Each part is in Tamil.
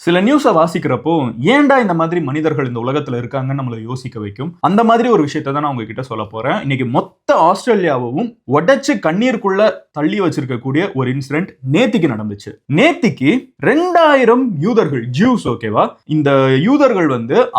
சில நியூஸை வாசிக்கிறப்போ ஏன்டா இந்த மாதிரி மனிதர்கள் இந்த உலகத்துல இருக்காங்கன்னு நம்மளை யோசிக்க வைக்கும். அந்த மாதிரி ஒரு விஷயத்தை தான் நான் உங்ககிட்ட சொல்ல போறேன். இன்னைக்கு மொத்த ஆஸ்திரேலியாவும் உடைச்சு கண்ணீருக்குள்ள தள்ளி வச்சிருக்கக்கூடிய ஒரு இன்சிடென்ட் நேத்திக்கு நடந்துச்சு. நேத்திக்கு 2000 யூதர்கள், ஜூஸ், ஓகேவா, இந்த யூதர்கள்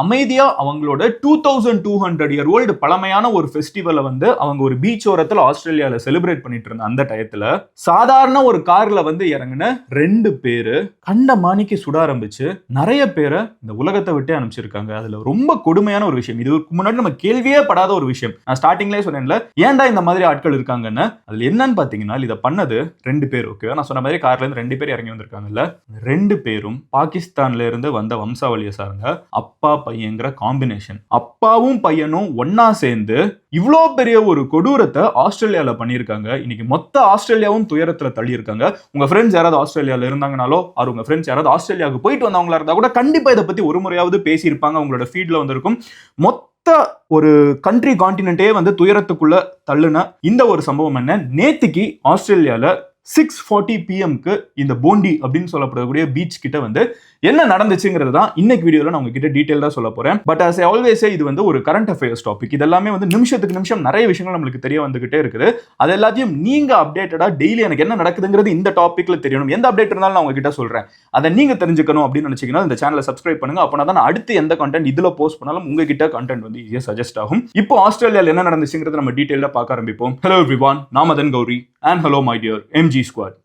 அமைதியா அவங்களோட 2200 இயர் ஓல்டு பழமையான ஒரு ஃபெஸ்டிவலை அவங்க ஒரு பீச் ஓரத்துல ஆஸ்திரேலியால செலிப்ரேட் பண்ணிட்டு இருந்த அந்த டயத்துல சாதாரண ஒரு கார்ல இறங்கின 2 பேரு கண்ட மாணிக்கு சுட ஆரம்பிச்சு நிறைய பேரை இந்த உலகத்தை விட்டு அனுப்பிச்சிருக்காங்க. அதுல ரொம்ப கொடுமையான ஒரு விஷயம், இதுக்கு முன்னாடி நம்ம கேள்வியே படாத ஒரு விஷயம். நான் ஸ்டார்டிங்லேயே சொன்னேன்ல, ஏன்டா இந்த மாதிரி ஆட்கள் இருக்காங்கன்னு. அதுல என்னன்னு பாத்தீங்கன்னா, இதை பண்ணது 2 பேர். ஓகே, நான் சொன்ன மாதிரி கார்ல இருந்து 2 பேர் இறங்கி வந்திருக்காங்கல்ல. 2 பேரும் பாகிஸ்தான்ல இருந்து வந்த வம்சாவளியை சார்ந்த அப்பா பையங்கிற காம்பினேஷன். அப்பாவும் பையனும் ஒன்னா சேர்ந்து இவ்வளோ பெரிய ஒரு கொடூரத்தை ஆஸ்திரேலியால பண்ணியிருக்காங்க. இன்னைக்கு மொத்த ஆஸ்திரேலியாவும் துயரத்துல தள்ளி இருக்காங்க. உங்க ஃப்ரெண்ட்ஸ் யாராவது ஆஸ்திரேலியால இருந்தாங்கனாலோ, அவர் உங்க ஃப்ரெண்ட்ஸ் யாராவது ஆஸ்திரேலியாவுக்கு போயிட்டு வந்தவங்களா இருந்தா கூட கண்டிப்பா இதை பத்தி ஒரு முறையாவது பேசியிருப்பாங்க. உங்களோட ஃபீட்ல வந்திருக்கும். மொத்த ஒரு கண்ட்ரி கான்டினென்ட்டே துயரத்துக்குள்ள தள்ளுன இந்த ஒரு சம்பவம் என்ன, நேத்திக்கு ஆஸ்திரேலியால 6:40 PM இந்த போண்டி அப்படின்னு சொல்லப்படக்கூடிய பீச் கிட்ட என்ன நடந்துச்சுங்கிறது தான் இன்னைக்கு வீடியோல நான் உங்ககிட்ட டீடைலா சொல்ல போறேன். But as I always say, இது ஒரு கரண்ட் அஃபேர்ஸ் டாபிக். இதெல்லாமே நிமிஷத்துக்கு நிமிஷம் நிறைய விஷயங்கள் நம்மளுக்கு தெரிய வந்துகிட்டே இருக்குது. அது எல்லாத்தையும் நீங்க அப்டேட்டடா டெய்லி எனக்கு என்ன நடக்குதுங்கிறது இந்த டாபிக்ல தெரியணும். எந்த அப்டேட் இருந்தாலும் நான் உங்ககிட்ட சொல்றேன். அதை நீங்க தெரிஞ்சுக்கணும் அப்படின்னு நினைச்சீங்கன்னா இந்த சேனலை சப்ஸ்கிரைப் பண்ணுங்க. அப்பனா தான் அடுத்து எந்த கண்டென்ட் இதுல போஸ்ட் பண்ணாலும் உங்ககிட்ட கண்டென்ட் ஈஸியா சஜஸ்ட் ஆகும். இப்போ ஆஸ்திரேலியால என்ன நடந்துச்சுங்கிறது நம்ம டீடைலா பார்க்க ஆரம்பிப்போம். ஹலோ எவ்ரிவான், நான் Madan Gowri and hello my dear MG squad.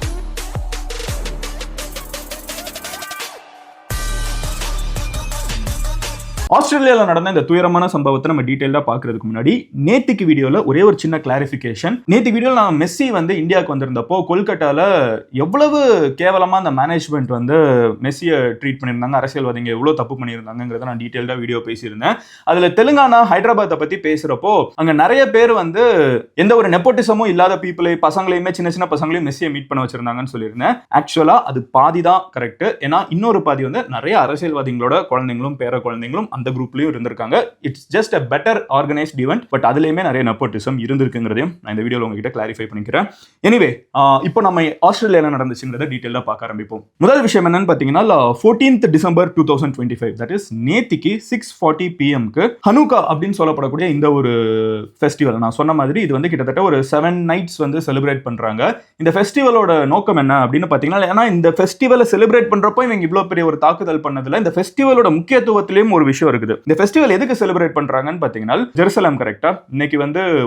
ஆஸ்திரேலியாவில் நடந்த இந்த துயரமான சம்பவத்தை நம்ம டீடைலா பார்க்கறதுக்கு முன்னாடி நேத்திக்கு வீடியோல ஒரே ஒரு சின்ன கிளாரிஃபிகேஷன். நேத்திக்கு வீடியோல நான் மெஸ்ஸி இந்தியாவுக்கு வந்திருந்தப்போ கொல்கட்டால எவ்வளவு கேவலமா அந்த மேனேஜ்மெண்ட் மெஸ்ஸியை ட்ரீட் பண்ணியிருந்தாங்க, அரசியல்வாதிங்க எவ்வளவு தப்பு பண்ணியிருந்தாங்கிறத நான் டீடைலா வீடியோ பேசியிருந்தேன். அதுல தெலுங்கானா, ஹைதராபாத்தை பத்தி பேசுறப்போ அங்க நிறைய பேர் எந்த ஒரு நெப்போட்டிசமும் இல்லாத பீப்புளை, பசங்களையுமே, சின்ன சின்ன பசங்களையும் மெஸ்ஸியை மீட் பண்ண வச்சிருந்தாங்கன்னு சொல்லியிருந்தேன். ஆக்சுவலா அது பாதி தான் கரெக்ட். ஏன்னா இன்னொரு பாதி நிறைய அரசியல்வாதிகளோட குழந்தைங்களும் பேர குழந்தைங்களும் அந்த குரூப்லயும் இருந்திருக்காங்க. It's just a better organized event. But அதுலயுமே நிறைய நெப்போட்டிசம் இருந்திருக்குங்கிறதையும் நான் இந்த வீடியோல உங்ககிட்ட கிளாரிஃபை பண்ணிக்கிறேன். எனிவே, இப்போ நம்ம ஆஸ்திரேலியால நடந்துச்சுங்கிறத டீடைலா பார்க்க ஆரம்பிப்போம். முதல் விஷயம் என்னன்னு பாத்தீங்கன்னா, 14th December 2025, தட் இஸ் நேத்திக்கு 6:40 PM ஹனுக்கா அப்படின்னு சொல்லப்படக்கூடிய இந்த ஒரு ஃபெஸ்டிவல். நான் சொன்ன மாதிரி இது கிட்டத்தட்ட ஒரு 7 nights செலிப்ரேட் பண்றாங்க. இந்த ஃபெஸ்டிவலோட நோக்கம் என்ன அப்படின்னு பாத்தீங்கன்னா, ஏன்னா இந்த ஃபெஸ்டிவலை செலிப்ரேட் பண்றப்போ இவங்க இவ்வளவு பெரிய ஒரு தாக்குதல் பண்ணதுல இந்த ஃபெஸ்டிவலோட முக்கியத்துவத்திலையும் ஒரு விஷயம் இருக்குது. இந்த ஃபெஸ்டிவல் எதுக்கு செலிப்ரேட் பண்றாங்கன்னு பாத்தீங்கன்னா, ஜெருசலேம் கரெக்ட்டா இன்னைக்கு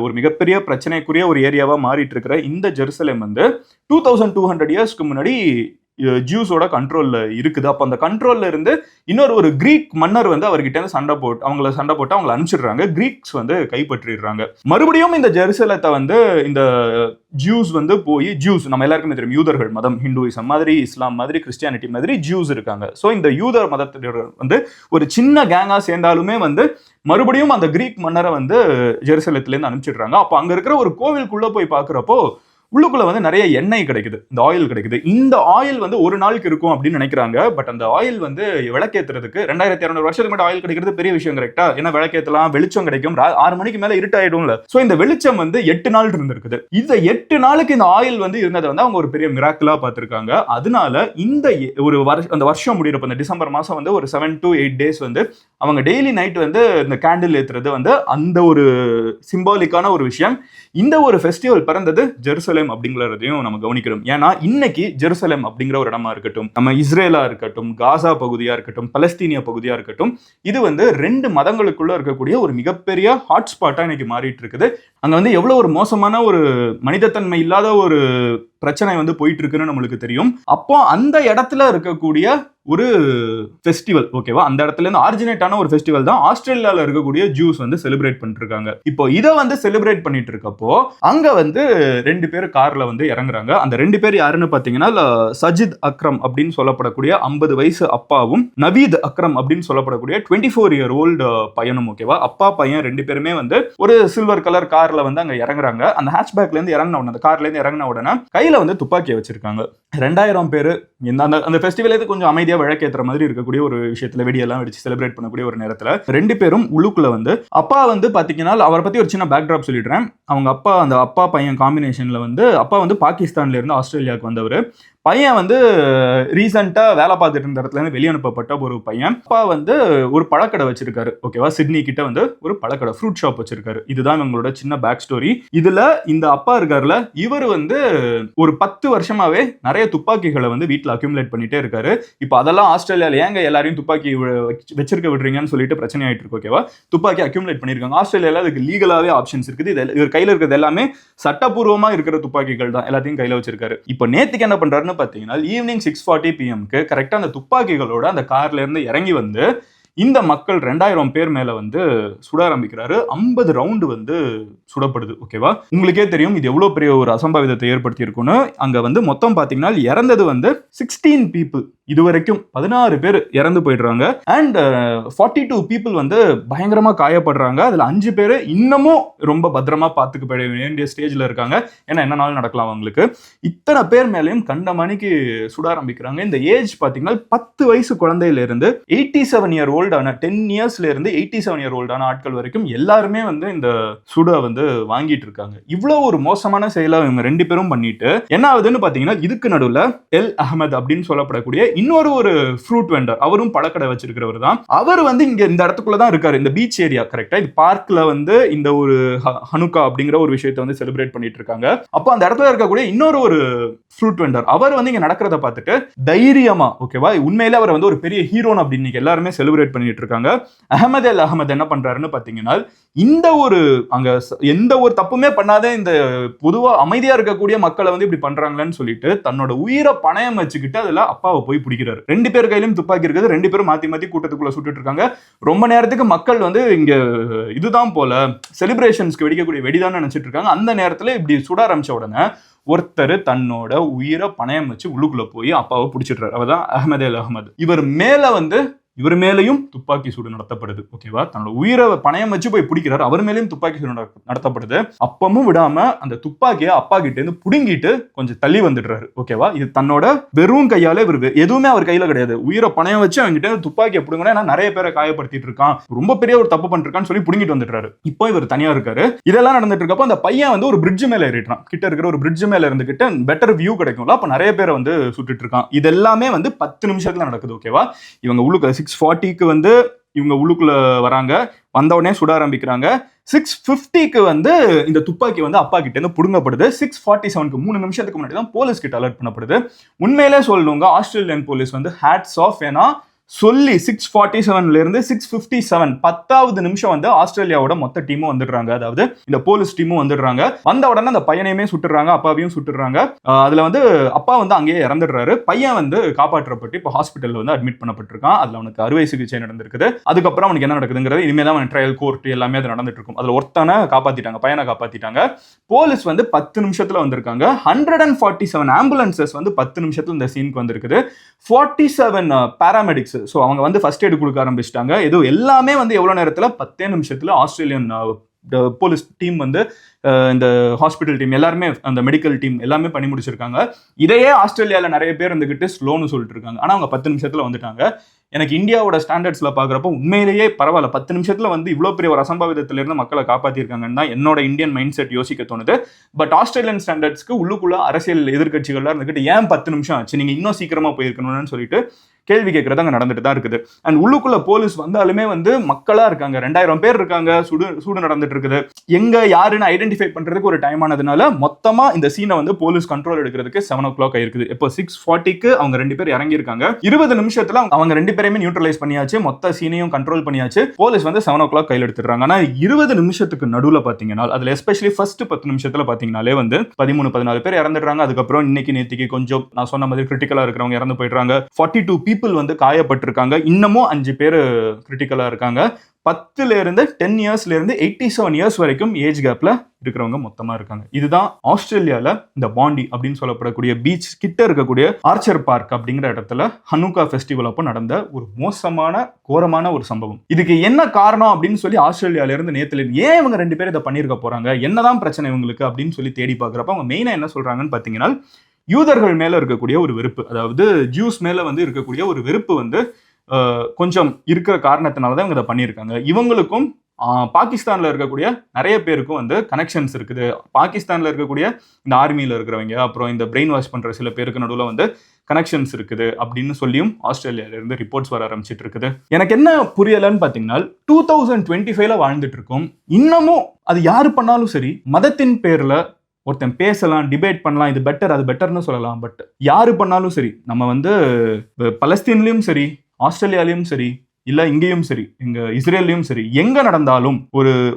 ஒரு மிகப்பெரிய பிரச்சனைக்குரிய ஒரு ஏரியாவா மாறிட்டு இருக்கிற இந்த ஜெருசலேம் 2200 இயர்ஸ்க்கு முன்னாடி ஜூஸோட கண்ட்ரோல்ல இருக்குது. அப்ப அந்த கண்ட்ரோல்ல இருந்து இன்னொரு கிரீக் மன்னர் அவர்கிட்ட சண்டை போட்டு அவங்களை அனுப்பிச்சிடுறாங்க. கிரீக்ஸ் கைப்பற்றிடுறாங்க. மறுபடியும் இந்த ஜெருசலத்தை இந்த ஜூஸ் போய், ஜூஸ் நம்ம எல்லாருக்குமே தெரியும், யூதர்கள் மதம், ஹிந்துயிசம் மாதிரி, இஸ்லாம் மாதிரி, கிறிஸ்டியானிட்டி மாதிரி ஜூஸ் இருக்காங்க. ஸோ இந்த யூதர் மதத்தினர் ஒரு சின்ன கேங்கா சேர்ந்தாலுமே மறுபடியும் அந்த கிரீக் மன்னரை ஜெருசலத்துல இருந்து அனுப்பிச்சிடுறாங்க. அப்ப அங்க இருக்கிற ஒரு கோவிலுக்குள்ள போய் பாக்குறப்போ உள்ளுக்குள்ள நிறைய எண்ணெய் கிடைக்குது, இந்த ஆயில் கிடைக்குது. இந்த ஆயில் ஒரு நாளுக்கு இருக்கும் அப்படின்னு நினைக்கிறாங்க. பட் அந்த ஆயில் விளக்கேத்துறதுக்கு 2200 வருஷத்துக்கு மட்டும் ஆயில் கிடைக்கிறது பெரிய விஷயம் கரெக்டா. ஏன்னா விளக்கேத்தலாம், வெளிச்சம் கிடைக்கும், 6 மணிக்கு மேல இருட்டாயிடும்ல. சோ இந்த வெளிச்சம் 8 நாள் இருந்திருக்குது. இந்த 8 நாளுக்கு இந்த ஆயில் இருந்ததை அவங்க ஒரு பெரிய மிராக்கிளா பார்த்திருக்காங்க. அதனால இந்த ஒரு அந்த வருஷம் முடியறப்ப இந்த டிசம்பர் மாசம் ஒரு 7 to 8 days அவங்க டெய்லி நைட் இந்த கேண்டில் ஏத்துறது அந்த ஒரு சிம்பாலிக்கான ஒரு விஷயம். இந்த ஒரு ஃபெஸ்டிவல் பிறந்தது ஜெருசலேம் அப்படிங்கிறதையும் நம்ம கவனிக்கிறோம். ஏன்னா இன்னைக்கு ஜெருசலேம் அப்படிங்கிற ஒரு இடமா இருக்கட்டும், நம்ம இஸ்ரேலா இருக்கட்டும், காசா பகுதியா இருக்கட்டும், பலஸ்தீனிய பகுதியா இருக்கட்டும், இது 2 மதங்களுக்குள்ள இருக்கக்கூடிய ஒரு மிகப்பெரிய ஹாட்ஸ்பாட்டா இன்னைக்கு மாறிட்டு இருக்குது. அங்க எவ்வளவு ஒரு மோசமான ஒரு மனிதத்தன்மை இல்லாத ஒரு பிரச்சனை போயிட்டு இருக்குன்னு நம்மளுக்கு தெரியும். அப்போ அந்த இடத்துல இருக்கக்கூடிய ஒரு ஃபெஸ்டிவல், ஓகேவா, அந்த இடத்துல இருந்து ஆரிஜினேட் ஆன ஒரு ஃபெஸ்டிவல் தான் ஆஸ்திரேலியால இருக்கக்கூடிய ஜூஸ் செலிப்ரேட் பண்ணிட்டு இருக்காங்க. இப்போ இதை செலிப்ரேட் பண்ணிட்டு இருக்கப்போ அங்க 2 பேர் கார்ல இறங்குறாங்க. அந்த 2 பேர் யாருன்னு பாத்தீங்கன்னா, சஜித் அக்ரம் அப்படின்னு சொல்லப்படக்கூடிய 50 வயசு அப்பாவும், நவீத் அக்ரம் அப்படின்னு சொல்லப்படக்கூடிய 24 இயர் ஓல்டு பையனும். ஓகேவா, அப்பா பையன் 2 பேருமே ஒரு சில்வர் கலர் கார்ல அங்க இறங்குறாங்க. அந்த ஹேட்ச்பேக்ல இருந்து இறங்கின உடனே, அந்த கார்ல இருந்து இறங்கின உடனே கையில துப்பாக்கியை வச்சிருக்காங்க. 2000 பேர் அந்த அந்த ஃபெஸ்டிவலே கொஞ்சம் அமைதியா விளக்கேற்றுற மாதிரி இருக்கக்கூடிய ஒரு விஷயத்துல வெடியெல்லாம் வெடிச்சு செலிப்ரேட் பண்ணக்கூடிய ஒரு நேரத்துல 2 பேரும் உள்ளுக்குள்ள வந்து அப்பா வந்து பாத்தீங்கன்னா அவரை பத்தி ஒரு சின்ன பேக்ட்ராப் சொல்லிடுறேன். அவங்க அப்பா அந்த அப்பா பையன் காம்பினேஷன்ல வந்து அப்பா வந்து பாகிஸ்தான்ல இருந்து ஆஸ்திரேலியாவுக்கு வந்தவர். பையன் வந்து ரீசெண்டா வேலை பார்த்துட்டு இருந்த இடத்துல இருந்து வெளியனுப்பப்பட்ட ஒரு பையன். அப்பா வந்து ஒரு பழக்கடை வச்சிருக்காரு, ஓகேவா, சிட்னி கிட்ட வந்து ஒரு பழக்கடை ஃப்ரூட் ஷாப் வச்சிருக்காரு. இதுதான் இவங்களோட சின்ன பேக் ஸ்டோரி. இதுல இந்த அப்பா இருக்காருல, இவர் வந்து ஒரு 10 வருஷமாவே நிறைய துப்பாக்கிகளை வந்து வீட்டில் அக்யூமுலேட் பண்ணிட்டே இருக்காரு. இப்போ அதெல்லாம் ஆஸ்திரேலியால ஏங்க எல்லாரையும் துப்பாக்கி வச்சிருக்க விடுறீங்கன்னு சொல்லிட்டு பிரச்சனை ஆயிட்டு இருக்கு, ஓகேவா. துப்பாக்கி அக்யூமுலேட் பண்ணிருக்காங்க. ஆஸ்திரேலியால அதுக்கு லீகலாவே ஆப்ஷன்ஸ் இருக்குது. இவர் கையில இருக்கிறது எல்லாமே சட்டப்பூர்வமா இருக்கிற துப்பாக்கிகள் தான், எல்லாத்தையும் கையில வச்சிருக்காரு. இப்போ நேத்துக்கு என்ன பண்றாருன்னு பாத்தீங்கன்னா ஈவினிங் 6:40 PM கரெக்டா அந்த துப்பாக்கிகளோட அந்த கார்ல இருந்து இறங்கி வந்து இந்த மக்கள் 2000 பேர் மேல வந்து சுட ஆரம்பிக்கிறாரு. 50 ரவுண்டு வந்து சுடப்படுது, ஓகேவா. உங்களுக்கே தெரியும் இது எவ்வளவு பெரிய ஒரு அசம்பாவிதத்தை ஏற்படுத்தி இருக்குன்னு. அங்க வந்து மொத்தம் பாத்தீங்கன்னா இறந்தது வந்து 16 பீப்புள். இதுவரைக்கும் 16 பேர் இறந்து போயிடுறாங்க. அண்ட் 42 பீப்புள் வந்து பயங்கரமா காயப்படுறாங்க. அதுல 5 பேர் இன்னமும் ரொம்ப பத்திரமா பாத்துக்க வேண்டிய ஸ்டேஜ்ல இருக்காங்க. ஏன்னா என்னன்னாலும் நடக்கலாம் அவங்களுக்கு. இத்தனை பேர் மேலேயும் கண்ட மணிக்கு சுட ஆரம்பிக்கிறாங்க. இந்த ஏஜ் பாத்தீங்கன்னா 10 வயசு குழந்தையில இருந்து 87 இயர் ஓல்டான 10 இயர்ஸ்ல இருந்து 87 இயர் ஓல்டான ஆட்கள் வரைக்கும் எல்லாருமே வந்து இந்த சுட வந்து வாங்கிட்டு இருக்காங்க. இவ்வளவு ஒரு மோசமான செயலை இவங்க 2 பேரும் பண்ணிட்டு என்ன ஆகுதுன்னு பாத்தீங்கன்னா, இதுக்கு நடுவுல எல் அஹமத் அப்படின்னு சொல்லப்படக்கூடிய இன்னொரு ஒரு ஃப்ரூட் வெண்டர், அவரும் பழக்கடை வச்சிருக்கிறவர் தான். அவர் வந்து இங்க இந்த இடத்துக்குள்ளதான் இருக்காரு, இந்த பீச் ஏரியா கரெக்டா. இது பார்க்ல வந்து இந்த ஒரு ஹனுக்கா அப்படிங்கிற ஒரு விஷயத்தை வந்து செலிப்ரேட் பண்ணிட்டு இருக்காங்க. அப்போ அந்த இடத்துல இருக்கக்கூடிய இன்னொரு ஒரு ஃப்ரூட் வெண்டர், அவர் வந்து இங்க நடக்கிறத பார்த்துட்டு தைரியமா, ஓகேவா, உண்மையிலே அவர் வந்து ஒரு பெரிய ஹீரோன் அப்படின்னு எல்லாருமே செலிப்ரேட் பண்ணிட்டு இருக்காங்க. அஹமத் எல் அஹமத் என்ன பண்றாருன்னு பாத்தீங்கன்னா, இந்த ஒரு அங்க எந்த ஒரு தப்புமே பண்ணாத இந்த பொதுவா அமைதியா இருக்கக்கூடிய மக்களை வந்து இப்படி பண்றாங்களேன்னு சொல்லிட்டு தன்னோட உயிரை பணயம் வச்சுக்கிட்டு அதுல அப்பாவை போய் பிடிக்கிறாரு. 2 பேர் கையிலும் துப்பாக்கி இருக்குது. 2 பேரும் மாத்தி மாத்தி கூட்டத்துக்குள்ள சுட்டுட்டு இருக்காங்க. ரொம்ப நேரத்துக்கு மக்கள் வந்து இங்க இதுதான் போல செலிப்ரேஷன்ஸ்க்கு வெடிக்கக்கூடிய வெடிதான் நினைச்சிட்டு இருக்காங்க. அந்த நேரத்துல இப்படி சுட ஆரம்பிச்ச உடனே ஒருத்தர் தன்னோட உயிரை பணயம் வச்சு உள்ளுக்குள்ள போய் அப்பாவை பிடிச்சிடுறாரு. அவதான் அஹமத் எல் அஹமத். இவர் மேலையும் துப்பாக்கி சூடு நடத்தப்படுது, ஓகேவா. தன்னோட உயிரை பணயம் வச்சு போய் பிடிக்கிறார். அவர் மேலேயும் துப்பாக்கி சூடு நடத்தப்படுது. அப்பமும் விடாம அந்த துப்பாக்கியை அப்பா கிட்ட இருந்து புடுங்கிட்டு கொஞ்சம் தள்ளி வந்துடுறாரு, ஓகேவா. இது தன்னோட வெறும் கையாலே இவர் எதுவுமே அவர் கையில கிடையாது, உயிரை பணயம் வச்சு அவங்ககிட்ட துப்பாக்கியை பிடுங்கினா நிறைய பேரை காயப்படுத்திட்டு இருக்கான், ரொம்ப பெரிய ஒரு தப்பு பண்ணிருக்கான்னு சொல்லி புடுங்கிட்டு வந்துடுறாரு. இப்போ இவர் தனியா இருக்காரு. இதெல்லாம் நடந்துட்டு இருக்கப்போ அந்த பையன் வந்து ஒரு பிரிட்ஜ் மேல ஏறிட்டான். கிட்ட இருக்கிற ஒரு பிரிட்ஜ் மேல இருந்துகிட்டு பெட்டர் வியூ கிடைக்கும்ல, அப்ப நிறைய பேரை வந்து சுட்டுட்டு இருக்கான். இதெல்லாமே வந்து 10 நிமிஷத்துல நடக்குது, ஓகேவா. இவங்க உள்ளுக்கு 6:40 வந்து இவங்க உள்ளுக்குள்ள வராங்க. வந்த உடனே சுட ஆரம்பிக்கிறாங்க. 6:50 வந்து இந்த துப்பாக்கி வந்து அப்பா கிட்ட இருந்து புடுங்கப்படுது. 6:47 3 நிமிஷத்துக்கு முன்னாடி தான் போலீஸ் கிட்ட அலர்ட் பண்ணப்படுது. உண்மையிலே சொல்லணுங்க, ஆஸ்திரேலியன் போலீஸ் வந்து ஹேட்ஸ் ஆஃப். ஏன்னா சொல்லி 6:47 இருந்து 6:57 10வது நிமிஷம் வந்து ஆஸ்திரேலியாவோட மொத்த டீமும் வந்துடுறாங்க. அதாவது இந்த போலீஸ் டீமும் வந்துடுறாங்க. வந்த உடனே அந்த பையனையுமே சுட்டுறாங்க, அப்பாவையும் சுட்டுறாங்க. அதுல வந்து அப்பா வந்து அங்கேயே இறந்துடுறாரு. பையன் வந்து காப்பாற்றப்பட்டு இப்போ ஹாஸ்பிட்டல்ல வந்து அட்மிட் பண்ணப்பட்டிருக்கான். அதுல அவனுக்கு அறுவை சிகிச்சை நடந்திருக்குது. அதுக்கப்புறம் அவனுக்கு என்ன நடக்குதுங்கிறது இனிமே தான் ட்ரையல் கோர்ட் எல்லாமே அது நடந்துட்டு இருக்கும். அதுல ஒருத்தனை காப்பாத்திட்டாங்க, பையனை காப்பாத்திட்டாங்க. போலீஸ் வந்து 10 நிமிஷத்துல வந்திருக்காங்க. 147 ஆம்புலன்சஸ் வந்து 10 நிமிஷத்துல இந்த சீனுக்கு வந்திருக்குது. 47 பாராமெடிக்ஸ், ஸோ அவங்க வந்து ஃபர்ஸ்ட் எய்டு கொடுக்க ஆரம்பிச்சிட்டாங்க. இது எல்லாமே வந்து எவ்வளவு நேரத்துல 10 நிமிஷத்துல ஆஸ்திரேலியன் போலீஸ் டீம் வந்து இந்த ஹாஸ்பிட்டல் டீம் எல்லாருமே அந்த மெடிக்கல் டீம் எல்லாமே பண்ணி முடிச்சிருக்காங்க. இதையே ஆஸ்திரேலியாவில் நிறைய பேர் இருந்துகிட்டு ஸ்லோன்னு சொல்லிட்டு இருக்காங்க. ஆனால் அவங்க 10 நிமிஷத்துல வந்துட்டாங்க. எனக்கு இந்தியாவோட ஸ்டாண்டர்ட்ஸ்ல பாக்குறப்போ உண்மையிலேயே பரவாயில்ல, 10 நிமிஷத்துல வந்து இவ்வளவு பெரிய ஒரு அசம்பாவிதத்துல இருந்து மக்களை காப்பாத்திருக்காங்கன்னு தான் என்னோட இந்தியன் மைண்ட் செட் யோசிக்க தோணுது. பட் ஆஸ்திரேலியன் ஸ்டாண்டர்ட்ஸ்க்கு உள்ளுக்குள்ள அரசியல் எதிர்கட்சிகள்லாம் இருந்துகிட்டு ஏன் 10 நிமிஷம் ஆச்சு, நீங்க இன்னும் சீக்கிரமா போயிருக்கணும்னு சொல்லிட்டு கேள்வி கேட்கறது அங்க நடந்துட்டு தான் இருக்குது. அண்ட் உள்ளுக்குள்ள போலீஸ் வந்தாலுமே வந்து மக்களா இருக்காங்க, 2000 பேர் இருக்காங்க, சூடு நடந்துட்டு இருக்குது. எங்க யாருன்னு ஐடென்டிஃபை பண்றதுக்கு ஒரு டைம் ஆனதுனால மொத்தமா இந்த சீனை வந்து போலீஸ் கண்ட்ரோல் எடுக்கிறதுக்கு 7 o'clock ஆயிருக்குது. இப்போ 6:40 அவங்க 2 பேர் இறங்கி இருக்காங்க. 20 நிமிஷத்துல அவங்க 2 பேரையுமே நியூட்ரலைஸ் பண்ணியாச்சு, மொத்த சீனையும் கண்ட்ரோல் பண்ணியாச்சு. போலீஸ் வந்து 7 o'clock கையில் எடுத்துறாங்க. ஆனா 20 நிமிஷத்துக்கு நடுவுல பாத்தீங்கன்னா, அதுல எஸ்பெஷலி ஃபர்ஸ்ட் 10 நிமிஷத்துல பாத்தீங்கன்னாலே வந்து 13-14 பேர் இறந்துடுறாங்க. அதுக்கப்புறம் இன்னைக்கு நேத்திக்கு கொஞ்சம் நான் சொன்ன மாதிரி கிரிட்டிக்கலா இருக்கிறவங்க இறந்து போயிடுறாங்க. 42 people வந்து காயப்பட்டிருக்காங்க. இன்னமும் 5 பேர் கிரிட்டிக்கலா இருக்காங்க. 10ல இருந்து 10 இயர்ஸ்ல இருந்து 87 இயர்ஸ் வரைக்கும் ஏஜ் கேப்ல இருக்கிறவங்க மொத்தமா இருக்காங்க. இதுதான் ஆஸ்திரேலியால இந்த பாண்டி அப்படின்னு சொல்லப்படக்கூடிய பீச் கிட்ட இருக்கக்கூடிய ஆர்ச்சர் பார்க் அப்படிங்கிற இடத்துல ஹனுக்கா ஃபெஸ்டிவல் அப்போ நடந்த ஒரு மோசமான கோரமான ஒரு சம்பவம். இதுக்கு என்ன காரணம் அப்படின்னு சொல்லி ஆஸ்திரேலியால இருந்து நேத்துல ஏன் இவங்க 2 பேரும் இதை பண்ணிருக்க போறாங்க, என்னதான் பிரச்சனை இவங்களுக்கு அப்படின்னு சொல்லி தேடி பாக்குறப்ப அவங்க மெயினா என்ன சொல்றாங்கன்னு பாத்தீங்கன்னா, யூதர்கள் மேல இருக்கக்கூடிய ஒரு வெறுப்பு, அதாவது ஜூஸ் மேல வந்து இருக்கக்கூடிய ஒரு வெறுப்பு வந்து கொஞ்சம் இருக்கிற காரணத்தினாலதான் இவங்க இதை பண்ணியிருக்காங்க. இவங்களுக்கும் பாகிஸ்தான்ல இருக்கக்கூடிய நிறைய பேருக்கும் வந்து கனெக்ஷன்ஸ் இருக்குது. பாகிஸ்தான்ல இருக்கக்கூடிய இந்த ஆர்மியில இருக்கிறவங்க, அப்புறம் இந்த பிரெயின் வாஷ் பண்ற சில பேருக்கு நடுவில் வந்து கனெக்ஷன்ஸ் இருக்குது அப்படின்னு சொல்லியும் ஆஸ்திரேலியால இருந்து ரிப்போர்ட்ஸ் வர ஆரம்பிச்சிட்டு இருக்குது. எனக்கு என்ன புரியலன்னு பாத்தீங்கன்னா 2025ல வாழ்ந்துட்டு இருக்கோம். இன்னமும் அது யாரு பண்ணாலும் சரி, மதத்தின் பேர்ல ஒருத்தன் பேசலாம், டிபேட் பண்ணலாம், இது பெட்டர் அது பெட்டர்னு சொல்லலாம். பட் யாரு பண்ணாலும் சரி, நம்ம வந்து பலஸ்தீன்லயும் சரி, ஆஸ்திரேலியாலையும் சரி, இல்ல இங்கேயும் சரி, இங்க இஸ்ரேல்லையும் சரி, எங்க நடந்தாலும்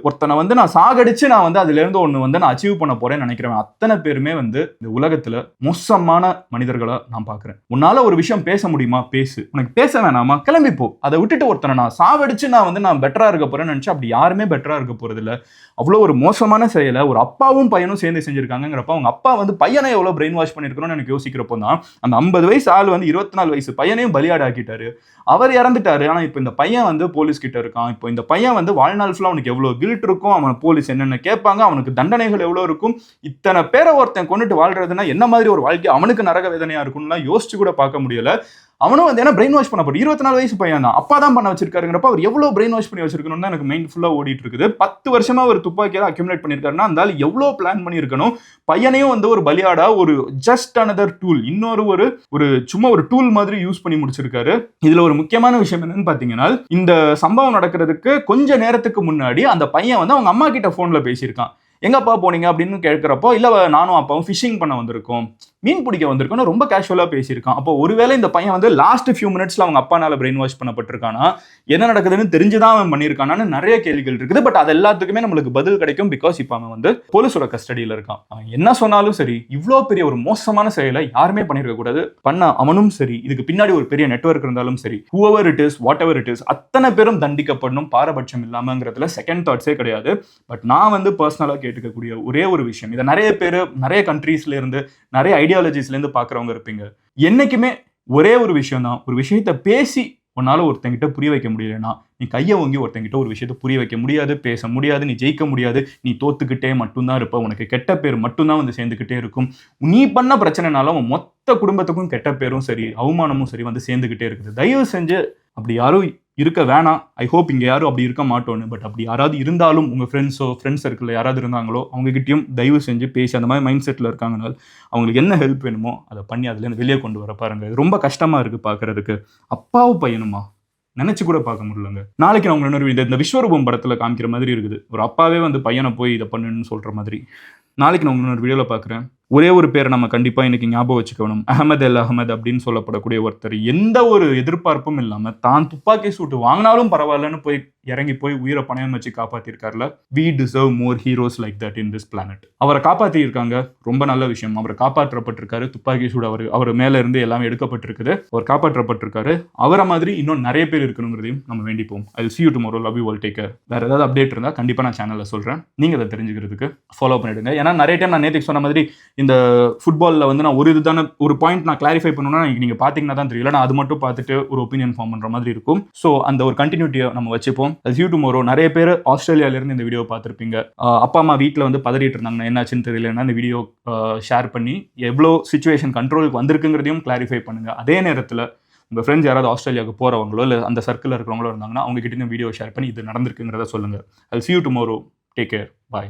ஒருத்தனை வந்து நான் சாகடிச்சு நான் வந்து அதுல இருந்து ஒண்ணு வந்து நான் அச்சீவ் பண்ண போறேன்னு நினைக்கிறேன். அத்தனை பேருமே வந்து இந்த உலகத்துல மோசமான மனிதர்களா நான் பாக்குறேன். உன்னால ஒரு விஷயம் பேச முடியுமா, பேசு. உனக்கு பேச வேணாமா, கிளம்பி போ. அதை விட்டுட்டு ஒருத்தனை நான் சாவடிச்சு நான் பெட்டரா இருக்க போறேன்னு நினைச்சா அப்படி யாருமே பெட்டரா இருக்க போறது இல்ல. அவ்வளோ ஒரு மோசமான செயலை ஒரு அப்பாவும் பையனும் சேர்ந்து செஞ்சிருக்காங்கிறப்ப அவங்க அப்பா வந்து பையனை எவ்வளவு பிரெயின் வாஷ் பண்ணிருக்கணும்னு எனக்கு யோசிக்கிறப்போ தான் அந்த 50 வயசு ஆள் வந்து 24 வயசு பையனையும் பலியாடாக்கிட்டாரு. அவர் இறந்துட்டாரு. ஆனா இப்போ இந்த பையன் வந்து போலீஸ் கிட்ட இருக்கான். இப்போ இந்த பையன் வந்து வாழ்நாள் ஃபுல்லா அவனுக்கு எவ்வளவு கில்ட் இருக்கும், அவன் போலீஸ் என்னென்ன கேட்பாங்க, அவனுக்கு தண்டனைகள் எவ்வளவு இருக்கும். இத்தனை பேரை ஒருத்தன் கொண்டுட்டு வாழ்றதுன்னா என்ன மாதிரி ஒரு வாழ்க்கை அவனுக்கு நரக வேதனையா இருக்கும்லாம் யோசிச்சு கூட பார்க்க முடியல. அவனும் வந்து என்ன பிரெயின் வாஷ் பண்ண போறோம். 24 வயசு பையன் தான், அப்பா தான் பண்ண வச்சிருக்காருங்கிறப்ப அவர் எவ்வளவு பிரெயின் வாஷ் பண்ணி வச்சிருக்கணும் தான் எனக்கு மைண்ட் ஃபுல்லா ஓடிட்டு இருக்குது. 10 வருஷமா ஒரு துப்பாக்கியால அக்யூமுலேட் பண்ணிருக்காருன்னா அந்த எவ்வளவு பிளான் பண்ணியிருக்கணும். பையனையும் வந்து ஒரு பலியாடா ஒரு ஜஸ்ட் அனதர் டூல், இன்னொரு ஒரு சும்மா ஒரு டூல் மாதிரி யூஸ் பண்ணி முடிச்சிருக்காரு. இதுல ஒரு முக்கியமான விஷயம் என்னன்னு பாத்தீங்கன்னா, இந்த சம்பவம் நடக்கிறதுக்கு கொஞ்ச நேரத்துக்கு முன்னாடி அந்த பையன் வந்து அவங்க அம்மா கிட்ட போன்ல பேசியிருக்கான். எங்கப்பா போனீங்க அப்படின்னு கேட்கிறப்போ, இல்ல நானும் அப்பாவும் ஃபிஷிங் பண்ண வந்திருக்கோம், மீன் பிடிக்க வந்திருக்கோம், ரொம்ப கேஷுவலா பேசியிருக்கான். அப்போ ஒருவேளை இந்த பையன் வந்து லாஸ்ட் ஃபியூ மினிட்ஸ்ல அவங்க அப்பானால பிரெயின் வாஷ் பண்ணப்பட்டிருக்கானா, என்ன நடக்குதுன்னு தெரிஞ்சுதான் அவன் பண்ணியிருக்கானான்னு நிறைய கேள்விகள் இருக்குது. பட் அது எல்லாத்துக்குமே நம்மளுக்கு பதில் கிடைக்கும். பிகாஸ் இப்போ அவன் வந்து போலீஸோட கஸ்டடியில இருக்கான். அவன் என்ன சொன்னாலும் சரி, இவ்வளோ பெரிய ஒரு மோசமான செயலை யாருமே பண்ணிருக்க கூடாது. பண்ண அவனும் சரி, இதுக்கு பின்னாடி ஒரு பெரிய நெட்வொர்க் இருந்தாலும் சரி, whoever it is, what ever it is, அத்தனை பேரும் தண்டிக்கப்படணும், பாரபட்சம் இல்லாமங்கிறதுல செகண்ட் தாட்ஸே கிடையாது. பட் நான் வந்து பர்சனலா கேட்டுக்கக்கூடிய ஒரே ஒரு விஷயம், இதை நிறைய பேர் நிறைய கண்ட்ரீஸ்ல இருந்து நிறைய ஐடியாலஜிஸ்ல இருந்து பாக்குறவங்க இருப்பீங்க. என்னைக்குமே ஒரே ஒரு விஷயம் தான், ஒரு விஷயத்த பேசி உன்னால ஒருத்தங்கிட்ட புரிய வைக்க முடியலன்னா நீ கையை வாங்கி ஒருத்தங்கிட்ட ஒரு விஷயத்த புரிய வைக்க முடியாது, பேச முடியாது, நீ ஜெயிக்க முடியாது, நீ தோத்துக்கிட்டே மட்டும்தான் இருப்ப. உனக்கு கெட்ட பேர் மட்டும்தான் வந்து சேர்ந்துக்கிட்டே இருக்கும். நீ பண்ண பிரச்சனைனால உன் மொத்த குடும்பத்துக்கும் கெட்ட பேரும் சரி, அவமானமும் சரி வந்து சேர்ந்துக்கிட்டே இருக்குது. தயவு செஞ்சு அப்படி யாரும் இருக்க வேணாம். ஐ ஹோப் இங்கே யாரும் அப்படி இருக்க மாட்டோன்னு. பட் அப்படி யாராவது இருந்தாலும் உங்கள் ஃப்ரெண்ட்ஸ் சர்க்கிளில் யாராவது இருந்தாங்களோ அவங்ககிட்டயும் தயவு செஞ்சு பேசி, அந்த மாதிரி மைண்ட் செட்டில் இருக்காங்கனால் அவங்களுக்கு என்ன ஹெல்ப் வேணுமோ அதை பண்ணி அதுலேருந்து வெளியே கொண்டு வர பாருங்க. இது ரொம்ப கஷ்டமாக இருக்குது பார்க்குறதுக்கு. அப்பாவும் பையனுமா நினைச்சு கூட பார்க்க முடியலங்க. நாளைக்கு நான் உங்களை இந்த விஸ்வரூபம் படத்தில் காமிக்கிற மாதிரி இருக்குது. ஒரு அப்பாவே வந்து பையனை போய் இதை பண்ணுன்னு சொல்கிற மாதிரி. நாளைக்கு நான் இன்னொரு வீடியோவில் பார்க்குறேன். ஒரே ஒரு பேரை நம்ம கண்டிப்பாக இன்னைக்கு ஞாபகம் வச்சுக்கணும். அஹமது அல் அஹமது அப்படின்னு சொல்லப்படக்கூடிய ஒருத்தர் எந்த ஒரு எதிர்பார்ப்பும் இல்லாமல் தான் துப்பாக்கி சூட்டு வாங்கினாலும் பரவாயில்லன்னு போய் இறங்கி போய் உயிரை பணயம் வச்சு காப்பாற்றிருக்காருல. We deserve more heroes like that in this planet. அவரை காப்பாற்றிருக்காங்க, ரொம்ப நல்ல விஷயம். அவர் காப்பாற்றப்பட்டிருக்காரு. துப்பாக்கி சூடு அவர் மேல இருந்து எல்லாமே எடுக்கப்பட்டிருக்குது. அவர் காப்பாற்றப்பட்டிருக்காரு. அவரை மாதிரி இன்னும் நிறைய பேர் இருக்கணுங்கிறதையும் நம்ம வேண்டிப்போம். I will see you tomorrow. love you all. take care. வேற ஏதாவது அப்டேட் இருந்தால் கண்டிப்பாக நான் சேனலில் சொல்கிறேன். நீங்கள் அதை தெரிஞ்சுக்கிறதுக்கு ஃபாலோ பண்ணிடுங்க. ஏன்னா நிறைய டைம் நான் நேற்றுக்கு சொன்ன மாதிரி இந்த ஃபுட்பாலில் வந்து நான் ஒரு பாயிண்ட் நான் கிளாரிஃபை பண்ணணும்னா நீங்கள் பார்த்தீங்கன்னா தான் தெரியல. நான் அது மட்டும் பார்த்துட்டு ஒரு ஒப்பீனியன் ஃபார்ம் பண்ணுற மாதிரி இருக்கும். ஸோ அந்த ஒரு கண்டினியூட்டியை நம்ம வச்சுப்போம். see you tomorrow. நிறைய பேர் ஆஸ்திரேலியாவிலேருந்து இந்த வீடியோ பார்த்துருப்பீங்க. அப்பா அம்மா வீட்டில் வந்து பதறிட்டு இருந்தாங்கன்னா என்னாச்சுன்னு தெரியலன்னா இந்த வீடியோ ஷேர் பண்ணி எவ்வளோ சிச்சுவேஷன் கண்ட்ரோலுக்கு வந்திருக்குங்கிறதையும் கிளாரிஃபை பண்ணுங்கள். அதே நேரத்தில் உங்கள் ஃப்ரெண்ட்ஸ் யாராவது ஆஸ்திரேலியாவுக்கு போகிறவங்களோ இல்லை அந்த சர்க்கிளில் இருக்கிறவங்களோ இருந்தாங்கன்னா அவங்க கிட்ட இந்த வீடியோ ஷேர் பண்ணி இது நடந்திருக்குங்கிறத சொல்லுங்கள். I'll see you tomorrow. Take care. Bye.